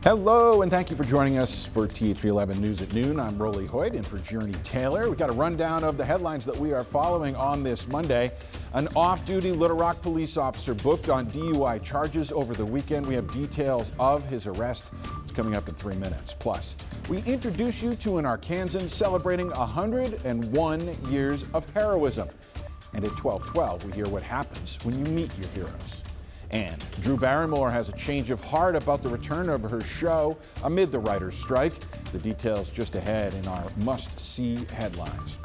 Hello, and thank you for joining us for TH11 News at Noon. I'm Rolly Hoyt in for Journey Taylor. We've got a rundown of the headlines that we are following on this Monday. An off-duty Little Rock police officer booked on DUI charges over the weekend. We have details of his arrest. It's coming up in 3 minutes. Plus, we introduce you to an Arkansan celebrating 101 years of heroism. And at 12:12, we hear what happens when you meet your heroes. And Drew Barrymore has a change of heart about the return of her show amid the writer's strike. The details just ahead in our must-see headlines.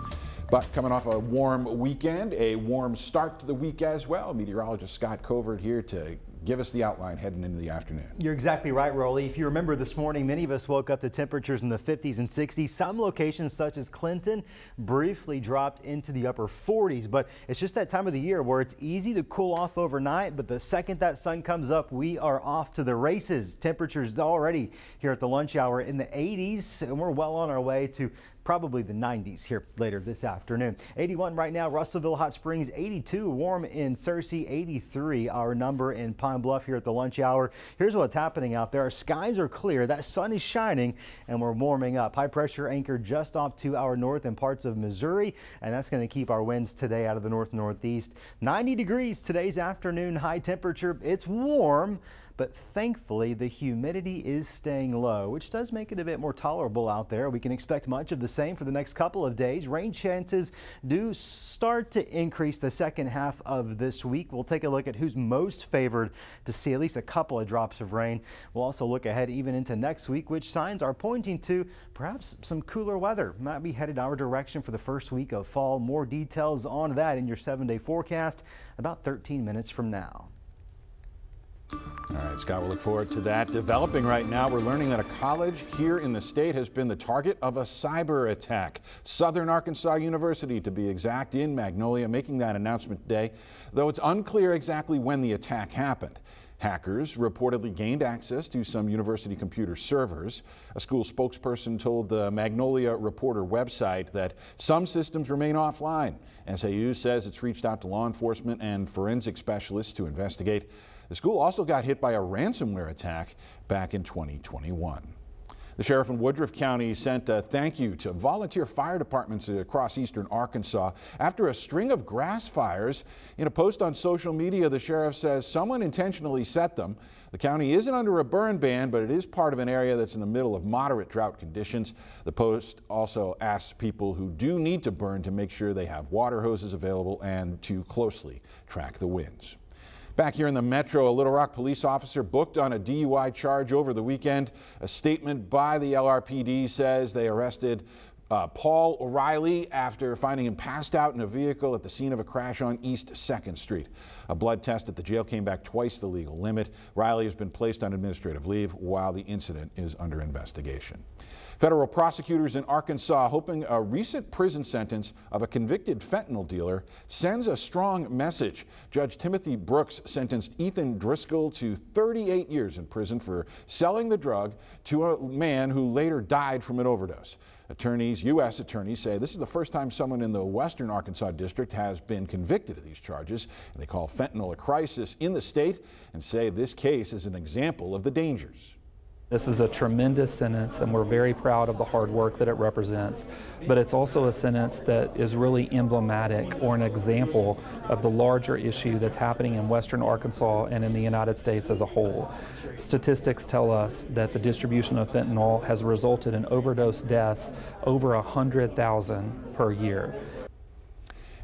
But coming off a warm weekend, a warm start to the week as well. Meteorologist Scott Covert here to give us the outline heading into the afternoon. You're exactly right, Rolly. If you remember this morning, many of us woke up to temperatures in the 50s and 60s. Some locations, such as Clinton, briefly dropped into the upper 40s. But it's just that time of the year where it's easy to cool off overnight. But the second that sun comes up, we are off to the races. Temperatures already here at the lunch hour in the 80s, and we're well on our way to probably the 90s here later this afternoon. 81 right now, Russellville, Hot Springs, 82, warm in Searcy, 83, our number in Pine Bluff here at the lunch hour. Here's what's happening out there. Our skies are clear, that sun is shining, and we're warming up. High pressure anchored just off to our north in parts of Missouri, and that's going to keep our winds today out of the north-northeast. 90 degrees today's afternoon high temperature. It's warm, but thankfully the humidity is staying low, which does make it a bit more tolerable out there. We can expect much of the same for the next couple of days. Rain chances do start to increase the second half of this week. We'll take a look at who's most favored to see at least a couple of drops of rain. We'll also look ahead even into next week, which signs are pointing to perhaps some cooler weather might be headed our direction for the first week of fall. More details on that in your 7-day forecast about 13 minutes from now. All right, Scott, we'll look forward to that. Developing right now, we're learning that a college here in the state has been the target of a cyber attack. Southern Arkansas University, to be exact, in Magnolia, making that announcement today, though it's unclear exactly when the attack happened. Hackers reportedly gained access to some university computer servers. A school spokesperson told the Magnolia Reporter website that some systems remain offline. SAU says it's reached out to law enforcement and forensic specialists to investigate. The school also got hit by a ransomware attack back in 2021. The sheriff in Woodruff County sent a thank you to volunteer fire departments across eastern Arkansas after a string of grass fires. In a post on social media, the sheriff says someone intentionally set them. The county isn't under a burn ban, but it is part of an area that's in the middle of moderate drought conditions. The post also asks people who do need to burn to make sure they have water hoses available and to closely track the winds. Back here in the metro, a Little Rock police officer booked on a DUI charge over the weekend. A statement by the LRPD says they arrested Paul O'Reilly after finding him passed out in a vehicle at the scene of a crash on East 2nd Street. A blood test at the jail came back twice the legal limit. Riley has been placed on administrative leave while the incident is under investigation. Federal prosecutors in Arkansas hoping a recent prison sentence of a convicted fentanyl dealer sends a strong message. Judge Timothy Brooks sentenced Ethan Driscoll to 38 years in prison for selling the drug to a man who later died from an overdose. U.S. attorneys say this is the first time someone in the western Arkansas district has been convicted of these charges. And they call fentanyl a crisis in the state and say this case is an example of the dangers. This is a tremendous sentence, and we're very proud of the hard work that it represents. But it's also a sentence that is really emblematic or an example of the larger issue that's happening in western Arkansas and in the United States as a whole. Statistics tell us that the distribution of fentanyl has resulted in overdose deaths over 100,000 per year.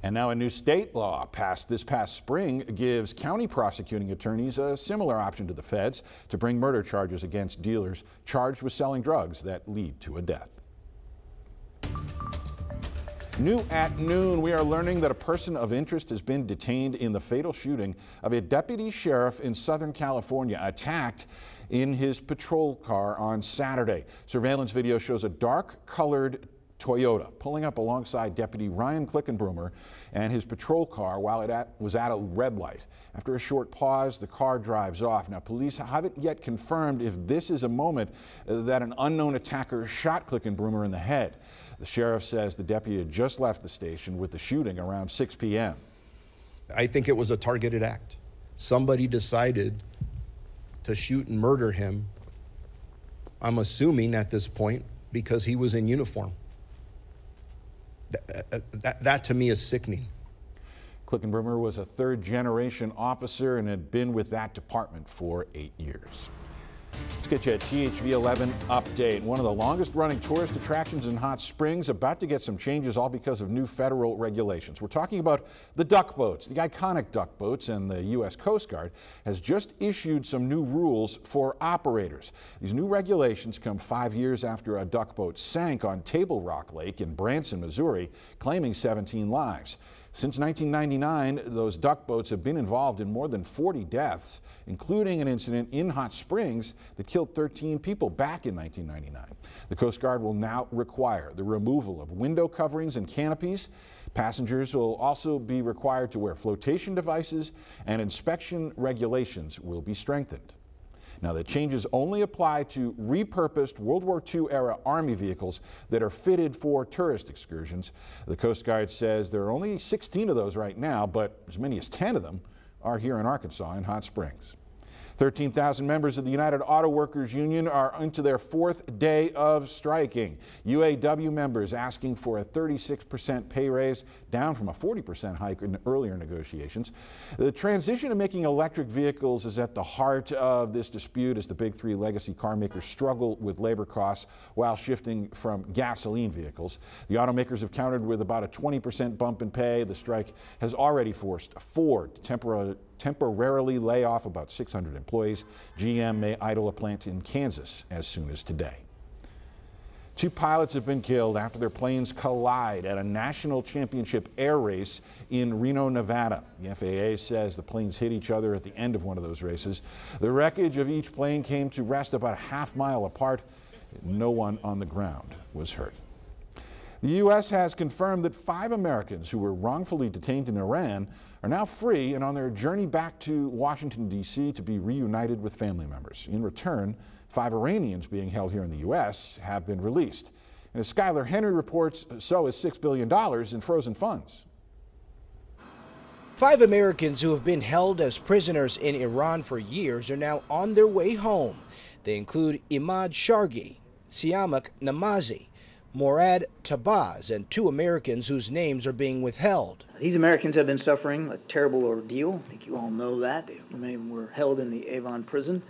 And now a new state law passed this past spring gives county prosecuting attorneys a similar option to the feds to bring murder charges against dealers charged with selling drugs that lead to a death. New at noon, we are learning that a person of interest has been detained in the fatal shooting of a deputy sheriff in Southern California, attacked in his patrol car on Saturday. Surveillance video shows a dark-colored Toyota pulling up alongside Deputy Ryan Klickenbroomer and his patrol car while it was at a red light. After a short pause, the car drives off. Now, police haven't yet confirmed if this is a moment that an unknown attacker shot Klickenbroomer in the head. The sheriff says the deputy had just left the station with the shooting around 6 p.m. I think it was a targeted act. Somebody decided to shoot and murder him I'm assuming at this point because he was in uniform. That to me is sickening. Klickenbrummer was a third-generation officer and had been with that department for 8 years. Let's get you a THV 11 update. One of the longest-running tourist attractions in Hot Springs about to get some changes, all because of new federal regulations. We're talking about the duck boats, the iconic duck boats, and the U.S. Coast Guard has just issued some new rules for operators. These new regulations come 5 years after a duck boat sank on Table Rock Lake in Branson, Missouri, claiming 17 lives. Since 1999, those duck boats have been involved in more than 40 deaths, including an incident in Hot Springs that killed 13 people back in 1999. The Coast Guard will now require the removal of window coverings and canopies. Passengers will also be required to wear flotation devices, and inspection regulations will be strengthened. Now, the changes only apply to repurposed World War II-era Army vehicles that are fitted for tourist excursions. The Coast Guard says there are only 16 of those right now, but as many as 10 of them are here in Arkansas in Hot Springs. 13,000 members of the United Auto Workers Union are into their 4th day of striking. UAW members asking for a 36% pay raise, down from a 40% hike in earlier negotiations. The transition to making electric vehicles is at the heart of this dispute as the big three legacy car makers struggle with labor costs while shifting from gasoline vehicles. The automakers have countered with about a 20% bump in pay. The strike has already forced Ford to temporarily lay off about 600 employees. GM may idle a plant in Kansas as soon as today. 2 pilots have been killed after their planes collide at a national championship air race in Reno, Nevada. The FAA says the planes hit each other at the end of one of those races. The wreckage of each plane came to rest about a half-mile apart. No one on the ground was hurt. The U.S. has confirmed that 5 Americans who were wrongfully detained in Iran are now free and on their journey back to Washington, D.C. to be reunited with family members. In return, 5 Iranians being held here in the U.S. have been released. And as Skylar Henry reports, so is $6 billion in frozen funds. 5 Americans who have been held as prisoners in Iran for years are now on their way home. They include Imad Shargi, Siamak Namazi, Morad Tabaz, and 2 Americans whose names are being withheld. These Americans have been suffering a terrible ordeal. I think you all know that. Many of them were held in the Avon prison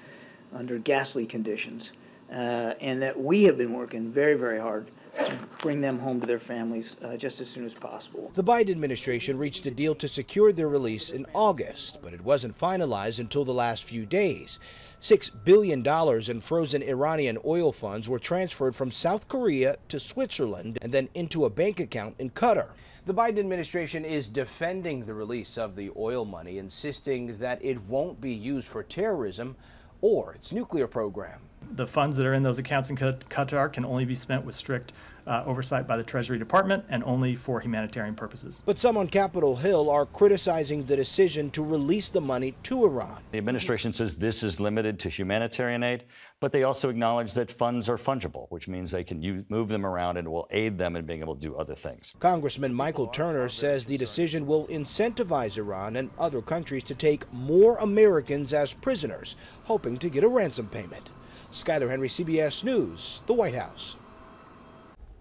under ghastly conditions, and that we have been working very, very hard to bring them home to their families just as soon as possible. The Biden administration reached a deal to secure their release in August, but it wasn't finalized until the last few days. $6 billion in frozen Iranian oil funds were transferred from South Korea to Switzerland and then into a bank account in Qatar. The Biden administration is defending the release of the oil money, insisting that it won't be used for terrorism or its nuclear program. The funds that are in those accounts in Qatar can only be spent with strict oversight by the Treasury Department and only for humanitarian purposes. But some on Capitol Hill are criticizing the decision to release the money to Iran. The administration says this is limited to humanitarian aid, but they also acknowledge that funds are fungible, which means they can move them around and will aid them in being able to do other things. Congressman Michael Turner says the decision will incentivize Iran and other countries to take more Americans as prisoners, hoping to get a ransom payment. Skylar Henry, CBS News, the White House.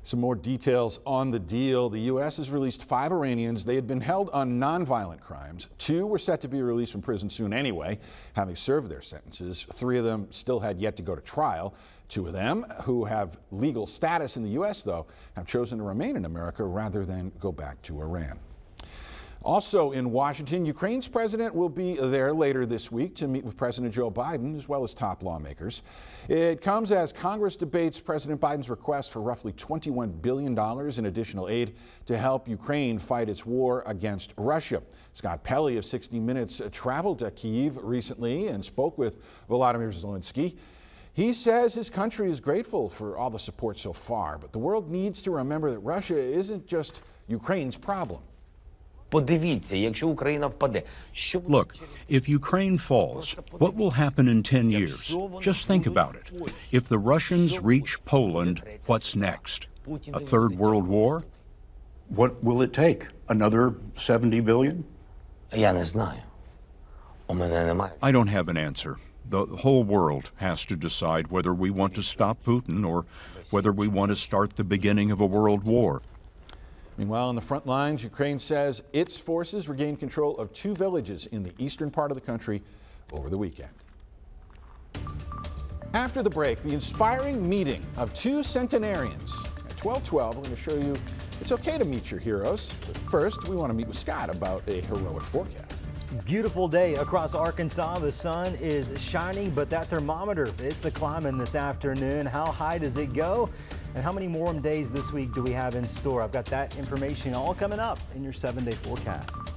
Some more details on the deal. The U.S. has released 5 Iranians. They had been held on nonviolent crimes. 2 were set to be released from prison soon anyway, having served their sentences. 3 of them still had yet to go to trial. 2 of them, who have legal status in the U.S., though, have chosen to remain in America rather than go back to Iran. Also in Washington, Ukraine's president will be there later this week to meet with President Joe Biden as well as top lawmakers. It comes as Congress debates President Biden's request for roughly $21 billion in additional aid to help Ukraine fight its war against Russia. Scott Pelley of 60 Minutes traveled to Kyiv recently and spoke with Volodymyr Zelensky. He says his country is grateful for all the support so far, but the world needs to remember that Russia isn't just Ukraine's problem. Look, if Ukraine falls, what will happen in 10 years? Just think about it. If the Russians reach Poland, what's next? A third world war? What will it take? Another 70 billion? I don't have an answer. The whole world has to decide whether we want to stop Putin or whether we want to start the beginning of a world war. Meanwhile, on the front lines, Ukraine says its forces regained control of 2 villages in the eastern part of the country over the weekend. After the break, the inspiring meeting of 2 centenarians. At 12:12, we're going to show you it's okay to meet your heroes. But first, we want to meet with Scott about a heroic forecast. Beautiful day across Arkansas. The sun is shining, but that thermometer, it's a climbing this afternoon. How high does it go? And how many warm days this week do we have in store? I've got that information all coming up in your 7-day forecast.